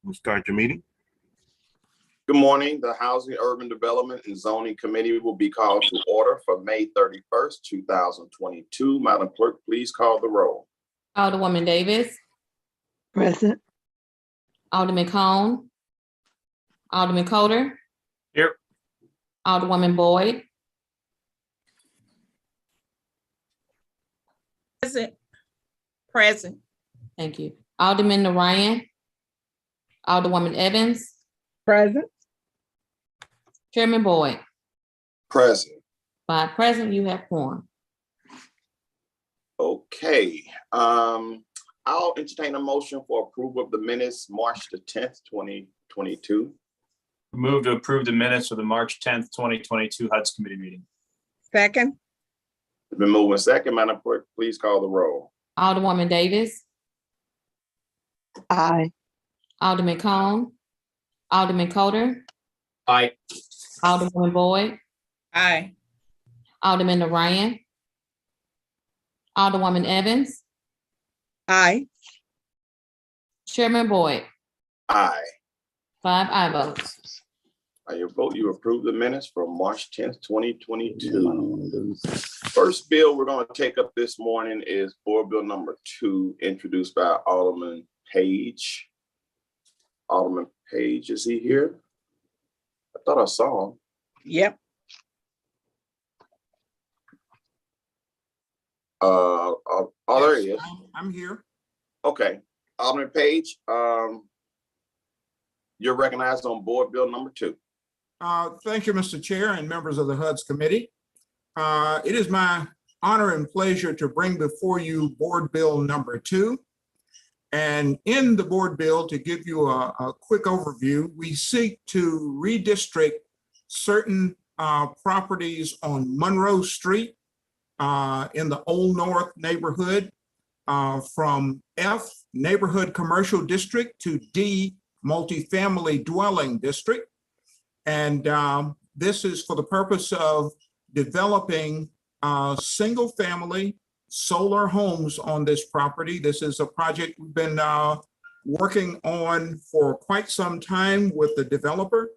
We'll start your meeting. Good morning. The Housing, Urban Development and Zoning Committee will be called to order for May 31st, 2022. Madam Clerk, please call the roll. Alderwoman Davis, Present. Alderman Cone, Alderman Coder. Here. Alderwoman Boyd, Present. thank you. Alderman Narayan, Alderwoman Evans, Present. Chairman Boyd. Present. By present, you have quorum. Okay. I'll entertain a motion for approval of the minutes, March the 10th, 2022. Move to approve the minutes of the March 10th, 2022 HUD's committee meeting. Second. It's been moved and second. Madam Clerk, please call the roll. Alderwoman Davis, Aye. Alderman Cone, Alderman Coder, Aye. Alderwoman Boyd, Aye. Alderman Narayan, Alderwoman Evans, Aye. Chairman Boyd. Aye. 5 aye votes. By your vote, you approve the minutes from March 10th, 2022. First bill we're going to take up this morning is Board Bill number 2, introduced by Alderman Page. Alderman Page, is he here? I thought I saw him. Yep. There he is. I'm here. Okay, Alderman Page, you're recognized on Board Bill number 2. Thank you, Mr. Chair and members of the HUD's committee. It is my honor and pleasure to bring before you Board Bill number 2. And in the board bill, to give you a quick overview, we seek to redistrict certain properties on Monroe Street in the Old North neighborhood from F, Neighborhood Commercial District, to D, Multifamily Dwelling District. And this is for the purpose of developing single-family solar homes on this property. This is a project we've been working on for quite some time with the developer.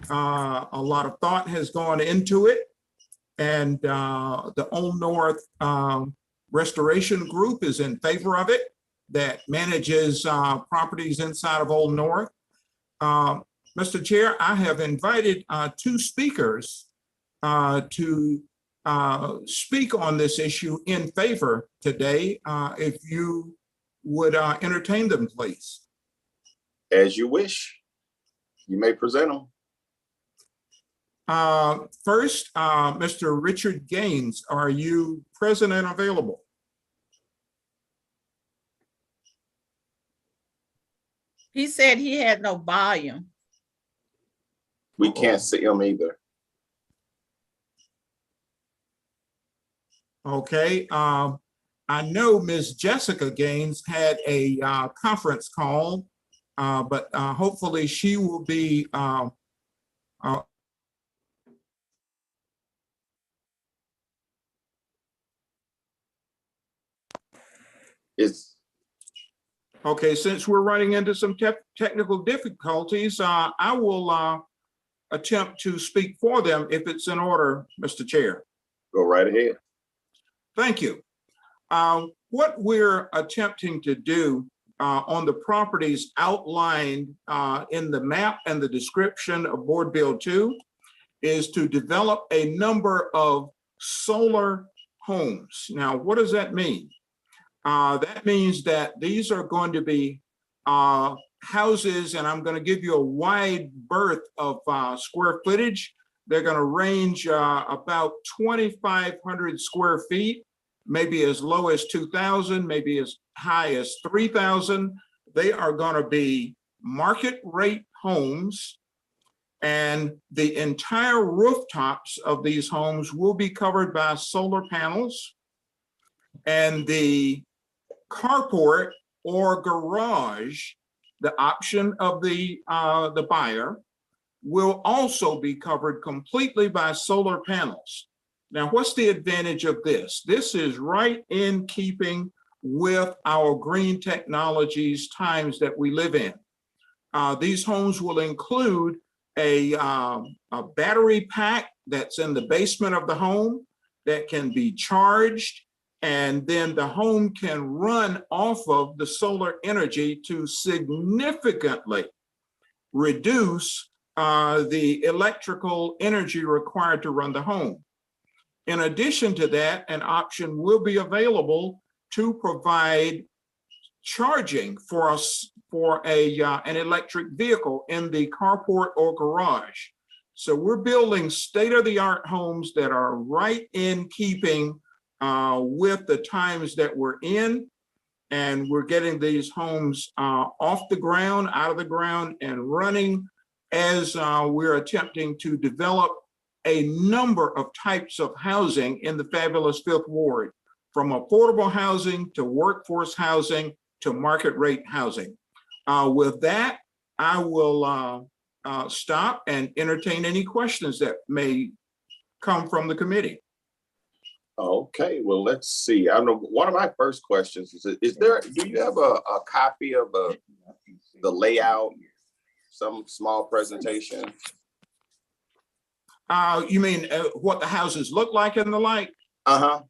A lot of thought has gone into it. And the Old North Restoration Group is in favor of it, that manages properties inside of Old North. Mr. Chair, I have invited 2 speakers to speak on this issue in favor today. If you would entertain them, please. As you wish. You may present them. First, Mr. Richard Gaines, are you present and available? He said he had no volume. We can't see him either. Okay, I know Ms. Jessica Gaines had a conference call, but hopefully she will be It's okay. Since we're running into some technical difficulties, I will attempt to speak for them if it's in order, Mr. Chair. go right ahead. Thank you. What we're attempting to do on the properties outlined in the map and the description of Board Bill 2 is to develop a number of solar homes. Now, what does that mean? That means that these are going to be houses, and I'm going to give you a wide berth of square footage. They're going to range about 2,500 square feet, maybe as low as 2,000, maybe as high as 3,000. They are going to be market rate homes, and the entire rooftops of these homes will be covered by solar panels, and the carport or garage, the option of the buyer, will also be covered completely by solar panels. Now, what's the advantage of this? This is right in keeping with our green technologies times that we live in. These homes will include a battery pack that's in the basement of the home that can be charged, and then the home can run off of the solar energy to significantly reduce the electrical energy required to run the home. In addition to that, an option will be available to provide charging for us for an electric vehicle in the carport or garage. So we're building state-of-the-art homes that are right in keeping with the times that we're in. And we're getting these homes off the ground, out of the ground, and running as we're attempting to develop a number of types of housing in the fabulous Fifth Ward, from affordable housing to workforce housing to market rate housing. With that, I will stop and entertain any questions that may come from the committee. Okay, well, let's see. I know one of my first questions is there, do you have a copy of the layout, some small presentation? You mean what the houses look like and the like? Uh-huh.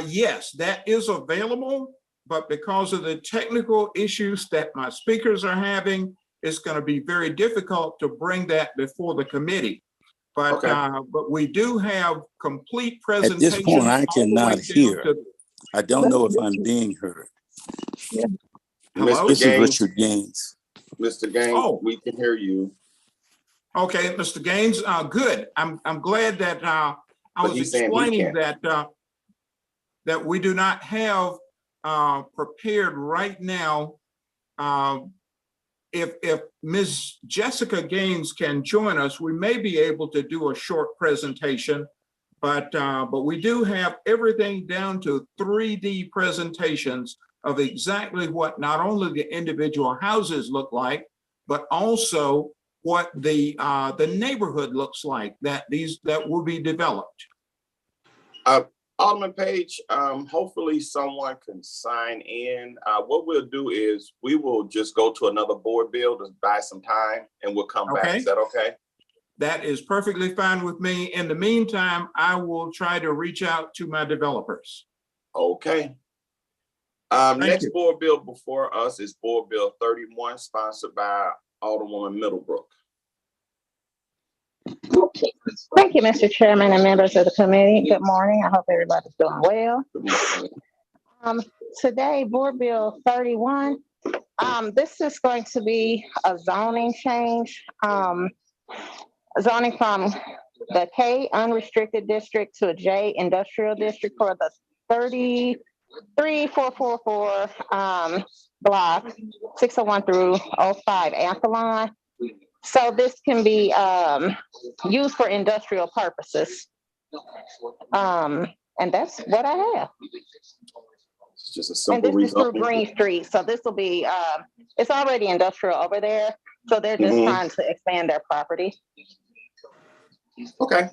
Yes, that is available, but because of the technical issues that my speakers are having, it's going to be very difficult to bring that before the committee. But Okay. but we do have complete At presentations. this point, I all the way cannot down hear. to- I don't know if I'm being heard. Hello? This is Gaines, Richard Gaines. Mr. Gaines, Oh. we can hear you. Okay, Mr. Gaines, good. I'm glad that I But was he's saying he explaining can't. that we do not have prepared right now. If Ms. Jessica Gaines can join us, we may be able to do a short presentation, but we do have everything down to 3D presentations of exactly what not only the individual houses look like, but also what the neighborhood looks like that will be developed. Alderman Page, hopefully someone can sign in. What we'll do is we will just go to another board bill to buy some time and we'll come back. Okay. Is that okay? That is perfectly fine with me. In the meantime, I will try to reach out to my developers. Okay. Thank Next you. board bill before us is Board Bill 31, sponsored by Alderwoman Middlebrook. Thank you, Mr. Chairman and members of the committee. Good morning. I hope everybody's doing well. Good morning. Today, Board Bill 31, this is going to be a zoning change. Zoning from the K unrestricted district to a J industrial district for the 33444 block 601 through 05 Athlon. So this can be used for industrial purposes. And that's what I have. It's just a And simple this is through rezoning. Green Street. So this will be, it's already industrial over there. So they're just Mhm. trying to expand their property. Okay.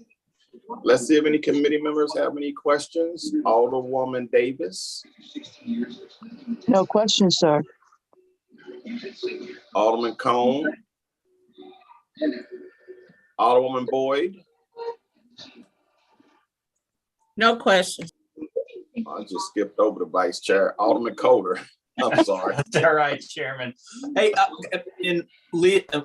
Let's see if any committee members have any questions. Alderwoman Davis, No question, sir. Alderman Cone, Alderwoman Boyd. No question. I just skipped over the vice chair, Alderman Coder. I'm sorry. That's all right, Chairman. Hey,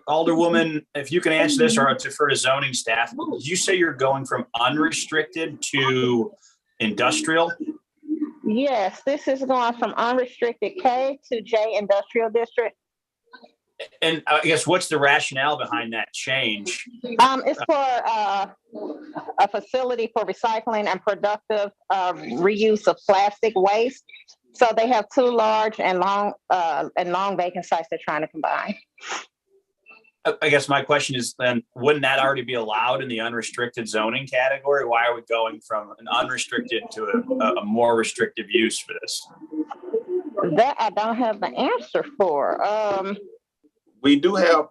Alderwoman, if you can answer this, or I'll defer to zoning staff. Did you say you're going from unrestricted to industrial? Yes, this is going from unrestricted K to J industrial district. And I guess what's the rationale behind that change? It's for a facility for recycling and productive reuse of plastic waste. So they have two large and long vacant sites they're trying to combine. I guess my question is then, wouldn't that already be allowed in the unrestricted zoning category? Why are we going from an unrestricted to a more restrictive use for this? That I don't have the answer for. We do have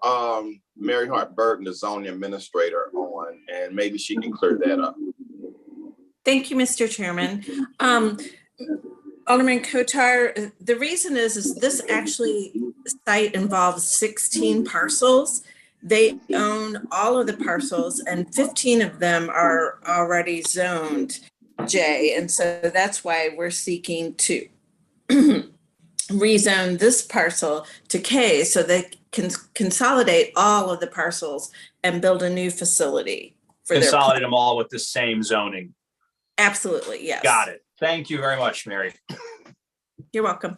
Mary Hart Burton, the zoning administrator, on, and maybe she can clear that up. Thank you, Mr. Chairman. Alderman Kotar, the reason is this actually site involves 16 parcels. They own all of the parcels and 15 of them are already zoned J. And so that's why we're seeking to rezone this parcel to K so they can consolidate all of the parcels and build a new facility for their. Consolidate them all with the same zoning. Absolutely, yes. Got it. Thank you very much, Mary. You're welcome.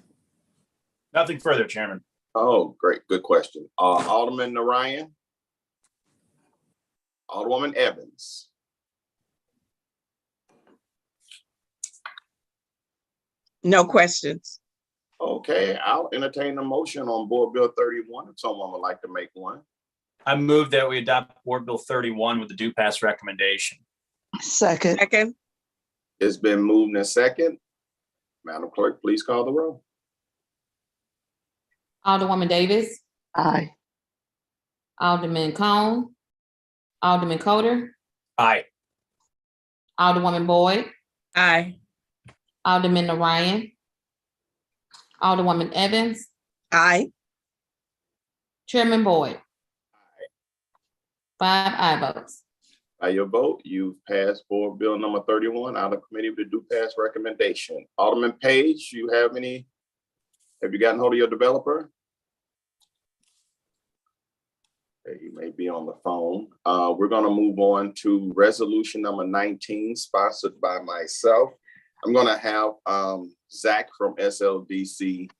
Nothing further, Chairman. Oh, great, good question. Alderman Narayan? Alderwoman Evans? No questions. Okay, I'll entertain a motion on Board Bill 31 if someone would like to make one. I move that we adopt Board Bill 31 with the do pass recommendation. Second. Second, It's been moved and second. Madam Clerk, please call the roll. Alderwoman Davis, Aye. Alderman Cone, Alderman Coder, Aye. Alderwoman Boyd, aye. Alderman Ryan, Alderwoman Evans, Aye. Chairman Boyd. 5 aye votes. By your vote, you've passed Board Bill number 31 out of committee with the do pass recommendation. Alderman Page, have you gotten hold of your developer? Okay, he may be on the phone. We're gonna move on to resolution number 19, sponsored by myself. I'm gonna have Zach from SLDC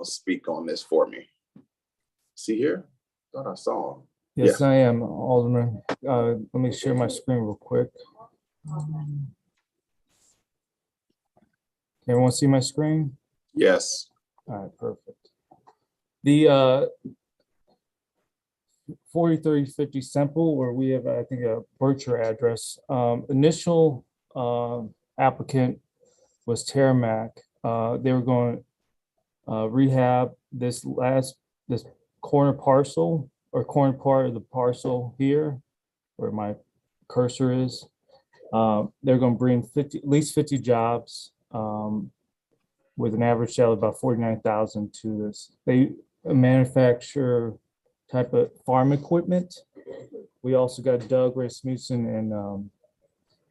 speak on this for me. See here? Thought I saw him. Yes, I am, Alderman. Let me share my screen real quick. Can everyone see my screen? Yes. All right, perfect. The 403050 Semple, where we have, I think, a Berkshire address. Initial applicant was Terramac. They were going to rehab this corner parcel or corner part of the parcel here, where my cursor is. They're going to bring at least 50 jobs with an average salary of about $49,000 to this. They manufacture type of farm equipment. We also got Doug Rasmussen and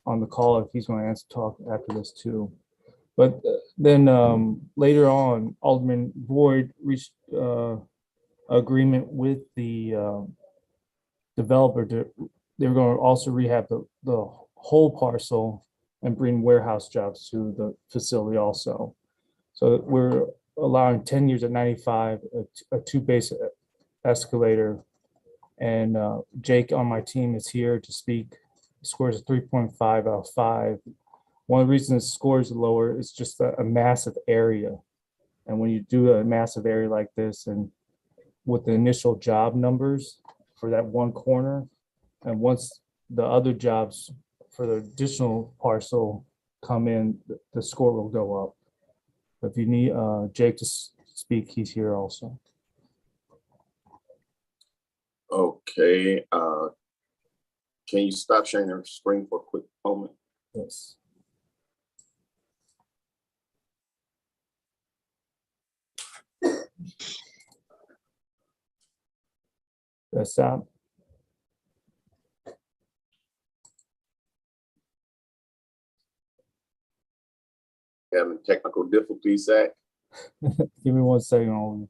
on the call, if he's going to talk after this too. But then later on, Alderman Boyd reached agreement with the developer they were going to also rehab the whole parcel and bring warehouse jobs to the facility also. So we're allowing 10 years at 95, a two-base escalator. And Jake on my team is here to speak. The score is a 3.5 out of 5. One of the reasons the score is lower is just a massive area. And when you do a massive area like this, and with the initial job numbers for that one corner, and once the other jobs for the additional parcel come in, the score will go up. If you need Jake to speak, he's here also. Okay. Can you stop sharing your screen for a quick moment? Yes. That's that. Having technical difficulties, Zach? Give me 1 second. Alderman.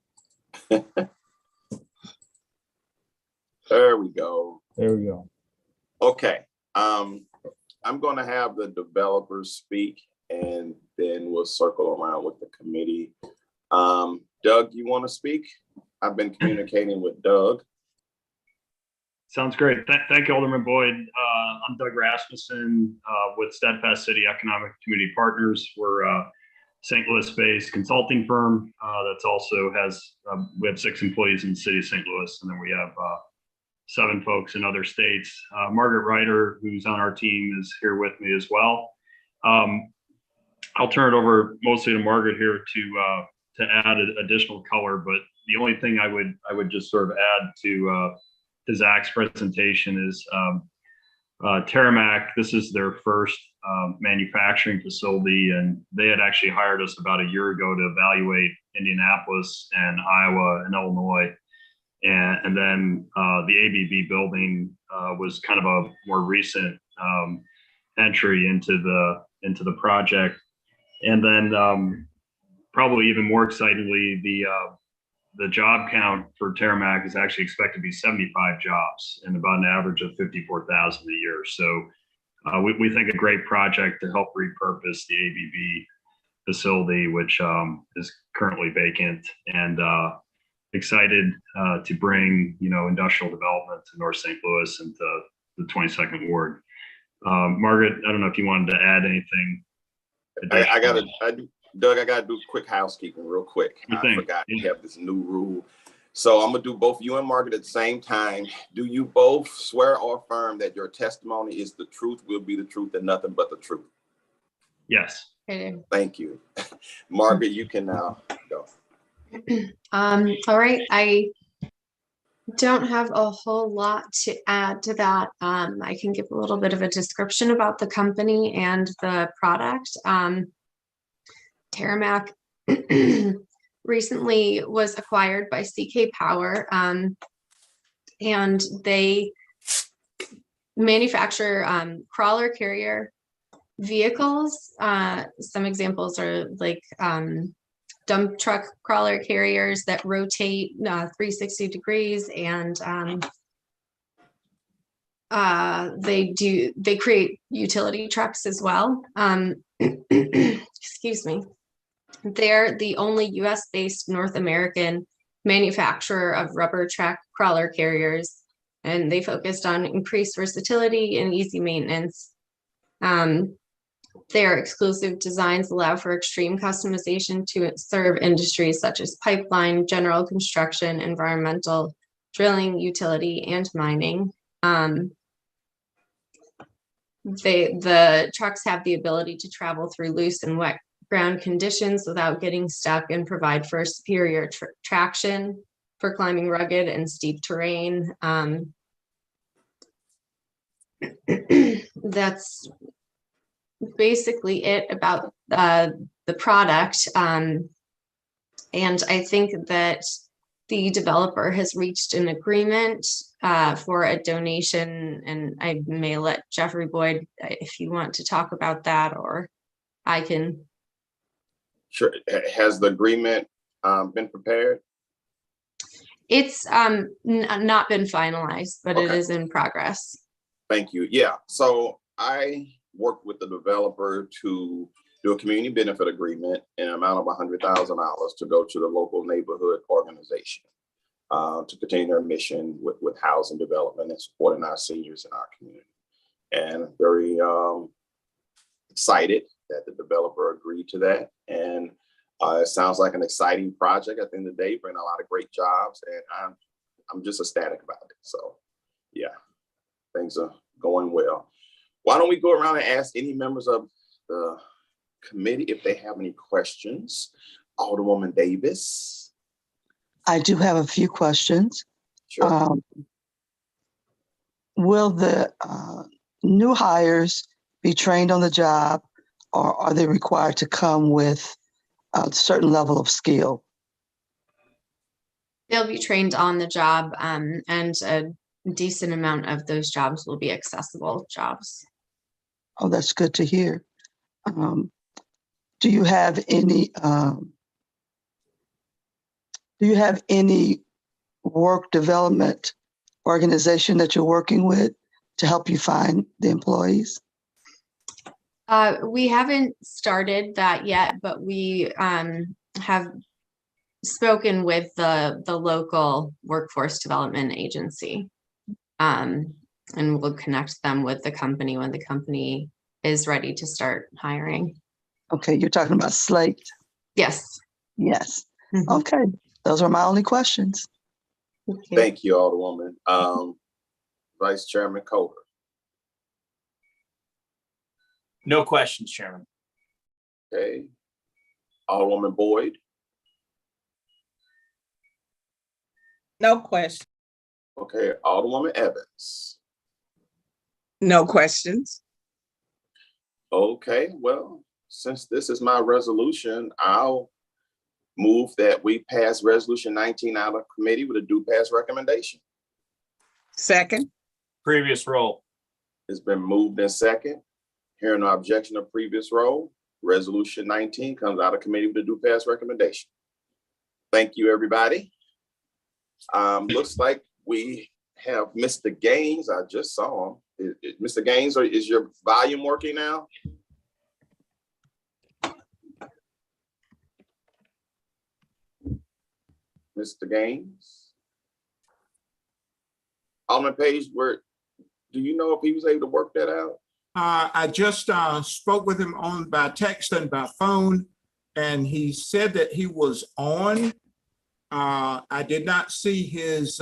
There we go. There we go. Okay. I'm going to have the developers speak and then we'll circle around with the committee. Doug, you want to speak? I've been communicating with Doug. Sounds great. Thank you, Alderman Boyd. I'm Doug Rasmussen with Steadfast City Economic Community Partners. We're a St. Louis-based consulting firm that's also has, we have 6 employees in the city of St. Louis, and then we have 7 folks in other states. Margaret Ryder, who's on our team, is here with me as well. I'll turn it over mostly to Margaret here to add additional color, but the only thing I would just sort of add to Zach's presentation is Teramac, this is their first manufacturing facility, and they had actually hired us about a year ago to evaluate Indianapolis and Iowa and Illinois. And then the ABB building was kind of a more recent entry into the project. And then probably even more excitingly, the job count for Teramac is actually expected to be 75 jobs and about an average of 54,000 a year. So we think a great project to help repurpose the ABB facility, which is currently vacant, and excited to bring, industrial development to North St. Louis and to the 22nd Ward. Margaret, I don't know if you wanted to add anything. Doug, I gotta do quick housekeeping real quick. I forgot we have this new rule. So I'm gonna do both you and Margaret at the same time. Do you both swear or affirm that your testimony is the truth, will be the truth, and nothing but the truth? Yes. Thank you. Margaret, you can now go. All right. I don't have a whole lot to add to that. I can give a little bit of a description about the company and the product. Teramac recently was acquired by CK Power, and they manufacture crawler carrier vehicles. Some examples are like dump truck crawler carriers that rotate 360 degrees, and they create utility trucks as well. Excuse me. They're the only US-based North American manufacturer of rubber track crawler carriers, and they focused on increased versatility and easy maintenance. Their exclusive designs allow for extreme customization to serve industries such as pipeline, general construction, environmental, drilling, utility, and mining. The trucks have the ability to travel through loose and wet ground conditions without getting stuck, and provide for superior traction for climbing rugged and steep terrain. That's basically it about the product. And I think that the developer has reached an agreement for a donation, and I may let Jeffrey Boyd, if you want to talk about that, or I can. Sure. Has the agreement been prepared? It's not been finalized, but it is in progress. Thank you. Yeah. So I worked with the developer to do a community benefit agreement in an amount of $100,000 to go to the local neighborhood organization to continue their mission with housing development and supporting our seniors in our community. And very excited that the developer agreed to that. And it sounds like an exciting project at the end of the day, bringing a lot of great jobs, and I'm just ecstatic about it. So yeah, things are going well. Why don't we go around and ask any members of the committee if they have any questions? Alderwoman Davis. I do have a few questions. Sure. Will the new hires be trained on the job, or are they required to come with a certain level of skill? They'll be trained on the job, and a decent amount of those jobs will be accessible jobs. Oh, that's good to hear. Do you have any work development organization that you're working with to help you find the employees? We haven't started that yet, but we have spoken with the local workforce development agency, and we'll connect them with the company when the company is ready to start hiring. Okay, you're talking about Slate? Yes. Yes. Mm-hmm. Okay, those are my only questions. Thank you, Alderwoman. Vice Chairman Coker. No questions, Chairman. Okay. Alderwoman Boyd. No question. Okay, Alderwoman Evans. No questions. Okay, well, since this is my resolution, I'll move that we pass resolution 19 out of committee with a due pass recommendation. Second. Previous roll. It's been moved in second. Hearing no objection of previous roll, resolution 19 comes out of committee with a due pass recommendation. Thank you, everybody. Looks like we have Mr. Gaines. I just saw him. Mr. Gaines, is your volume working now? Mr. Gaines? Alderman Page, do you know if he was able to work that out? I just spoke with him by text and by phone, and he said that he was on. I did not see his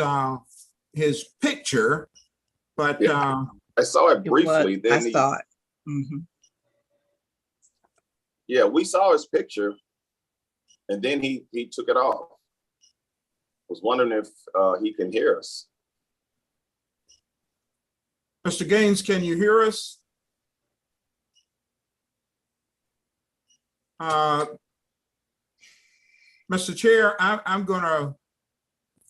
picture, but I saw it briefly. I saw it. Mhm. Yeah, we saw his picture, and then he took it off. Was wondering if he can hear us. Mr. Gaines, can you hear us? Mr. Chair, I'm going to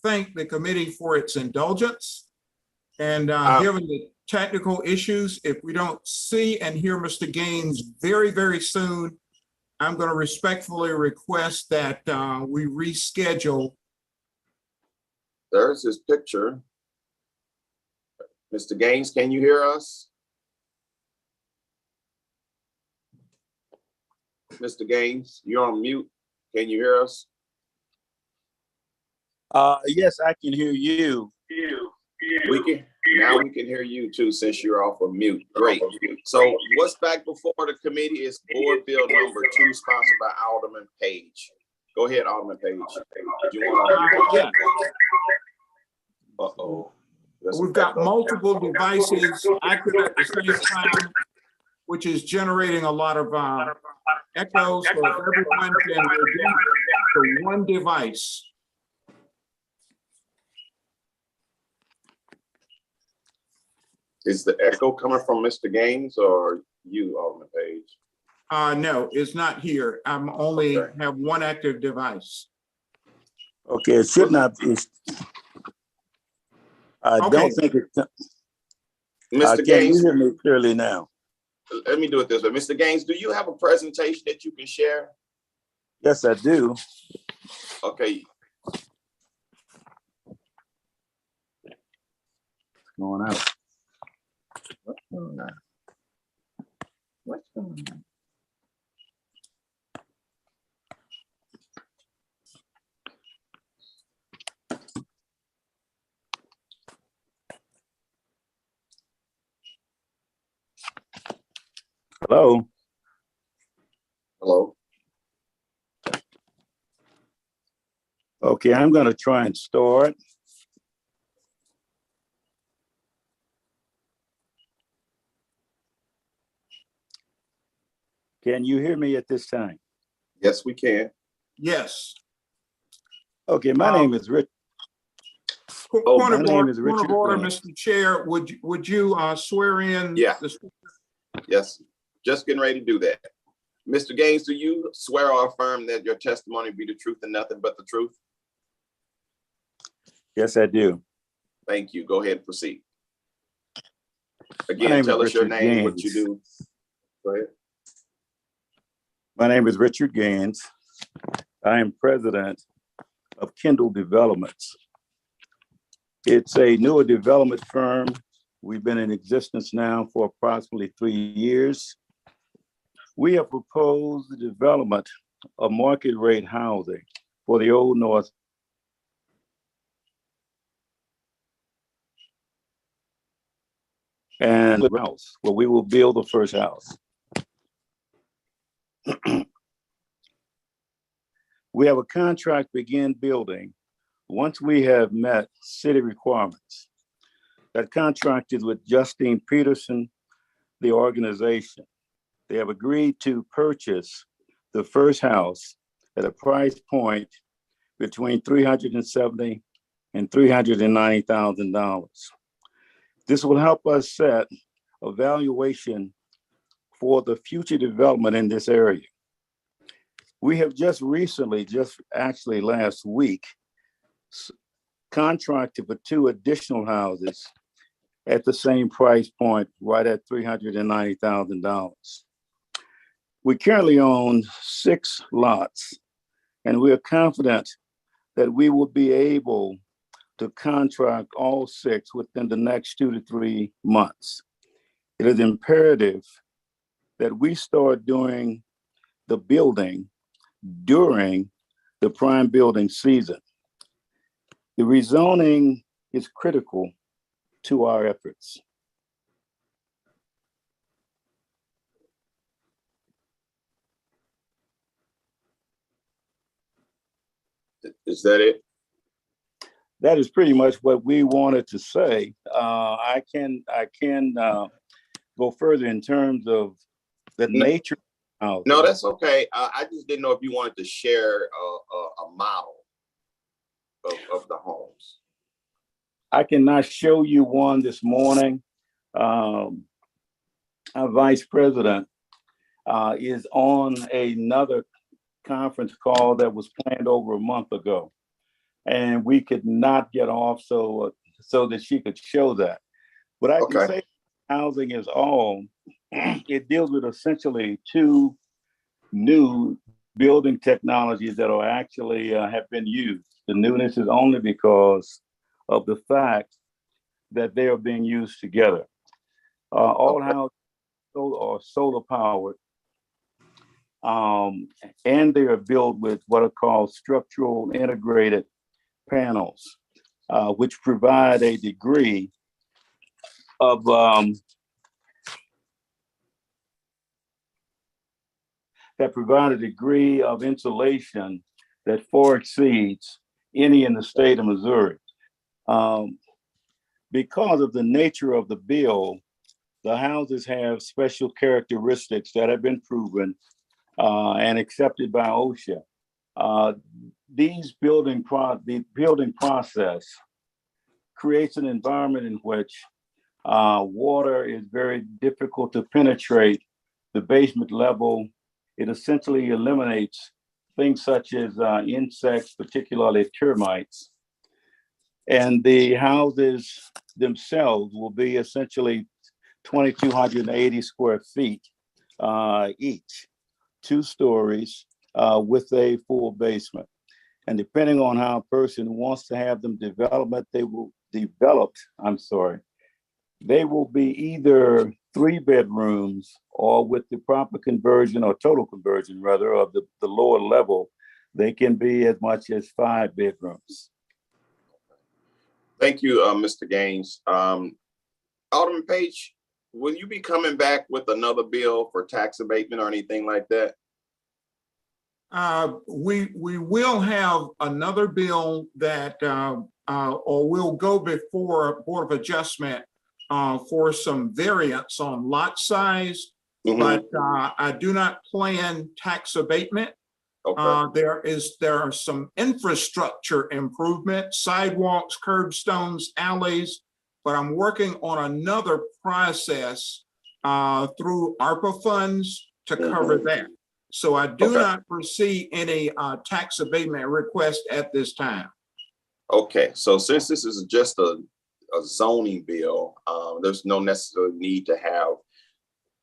thank the committee for its indulgence. And given the technical issues, if we don't see and hear Mr. Gaines very, very soon, I'm going to respectfully request that we reschedule. There's his picture. Mr. Gaines, can you hear us? Mr. Gaines, you're on mute. Can you hear us? Yes, I can hear you. We can hear you too, since you're off of mute. Great. So what's back before the committee is board bill number 2, sponsored by Alderman Page. Go ahead, Alderman Page. Do you want to? Uh-oh. We've got multiple devices active at the same time, which is generating a lot of echoes. So if everyone can reduce to one device. Is the echo coming from Mr. Gaines or you, Alderman Page? No, it's not here. I'm only have one active device. Okay, it should not be. I don't think it's. Mr. Can Gaines, you hear me clearly now? let me do it this way. Mr. Gaines, do you have a presentation that you can share? Yes, I do. Okay. What's going on? What's going on? What's going on? Hello? Hello? Okay, I'm going to try and start. Can you hear me at this time? Yes, we can. Yes. Okay, my name is Rich. Point of my name is order, Richard Gaines. Mr. Chair, would you swear in? Yeah. the speaker? Yes, just getting ready to do that. Mr. Gaines, do you swear or affirm that your testimony be the truth and nothing but the truth? Yes, I do. Thank you. Go ahead and proceed. My Again, name tell is us your Richard name, what you Gaines. do. Go ahead. My name is Richard Gaines. I am president of Kendall Developments. It's a newer development firm. We've been in existence now for approximately 3 years. We have proposed the development of market rate housing for the Old North and the house where we will build the first house. We have a contract to begin building once we have met city requirements. That contract is with Justine Peterson, the organization. They have agreed to purchase the first house at a price point between $370,000 and $390,000. This will help us set evaluation for the future development in this area. We have just recently, just actually last week, contracted for 2 additional houses at the same price point, right at $390,000. We currently own 6 lots, and we are confident that we will be able to contract all 6 within the next 2 to 3 months. It is imperative that we start doing the building during the prime building season. The rezoning is critical to our efforts. Is that it? That is pretty much what we wanted to say. I can go further in terms of the nature of No, that's okay. I just didn't know if you wanted to share a model of the homes. I cannot show you one this morning. Our vice president is on another conference call that was planned over a month ago, and we could not get off so that she could show that. But I can say housing is all. It deals with essentially 2 new building technologies that are actually have been used. The newness is only because of the fact that they are being used together. All houses are solar powered, and they are built with what are called structural integrated panels, which provide a degree of insulation that far exceeds any in the state of Missouri. Because of the nature of the bill, the houses have special characteristics that have been proven and accepted by OSHA. The building process creates an environment in which water is very difficult to penetrate the basement level. It essentially eliminates things such as insects, particularly termites. And the houses themselves will be essentially 2,280 square feet each, 2 stories with a full basement. And depending on how a person wants to have them developed, they will be either 3 bedrooms or with the proper conversion or total conversion rather of the lower level, they can be as much as 5 bedrooms. Thank you, Mr. Gaines. Alderman Page, will you be coming back with another bill for tax abatement or anything like that? We will have another bill that or will go before Board of Adjustment for some variance on lot size, but I do not plan tax abatement. There are some infrastructure improvement, sidewalks, curbstones, alleys, but I'm working on another process through ARPA funds to cover that. So I do not foresee any tax abatement request at this time. Okay, so since this is just a zoning bill, there's no necessary need to have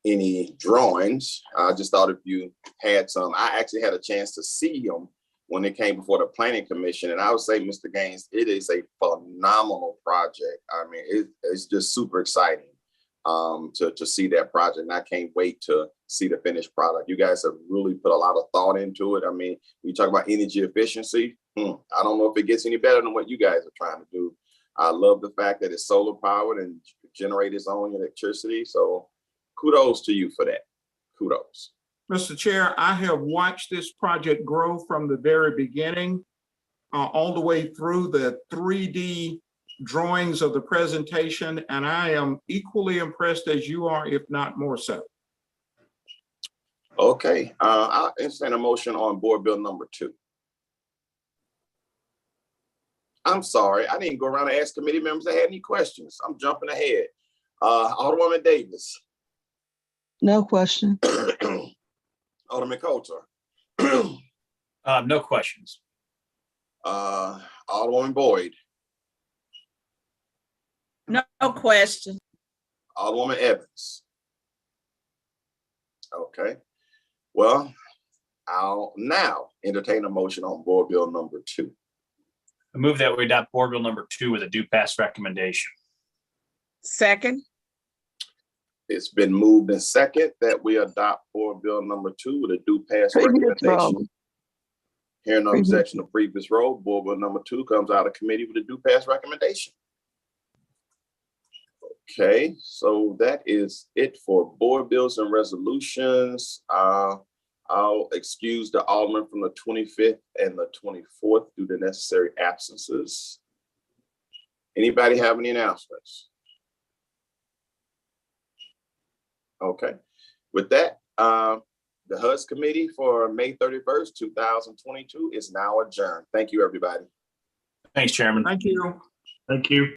any drawings. I just thought if you had some, I actually had a chance to see them when they came before the Planning Commission. And I would say, Mr. Gaines, it is a phenomenal project. I mean, it's just super exciting to see that project. And I can't wait to see the finished product. You guys have really put a lot of thought into it. I mean, when you talk about energy efficiency, I don't know if it gets any better than what you guys are trying to do. I love the fact that it's solar powered and generate its own electricity. So kudos to you for that. Kudos. Mr. Chair, I have watched this project grow from the very beginning, all the way through the 3D drawings of the presentation, and I am equally impressed as you are, if not more so. Okay, I'll entertain a motion on Board Bill number 2. I'm sorry, I didn't go around and ask committee members if they had any questions. I'm jumping ahead. Alderwoman Davis. No question. Alderman Coulter. No questions. Alderwoman Boyd. No question. Alderwoman Evans. Okay. Well, I'll now entertain a motion on board bill number 2. I move that we adopt board bill number 2 with a do pass recommendation. Second, It's been moved and second that we adopt board bill number 2 with a do pass recommendation. Hearing no objection to previous roll, board bill number 2 comes out of committee with a do pass recommendation. Okay, so that is it for board bills and resolutions. I'll excuse the alderman from the 25th and the 24th due to necessary absences. Anybody have any announcements? Okay, with that, the HUD's committee for May 31st, 2022 is now adjourned. Thank you, everybody. Thanks, Chairman. Thank you. Thank you.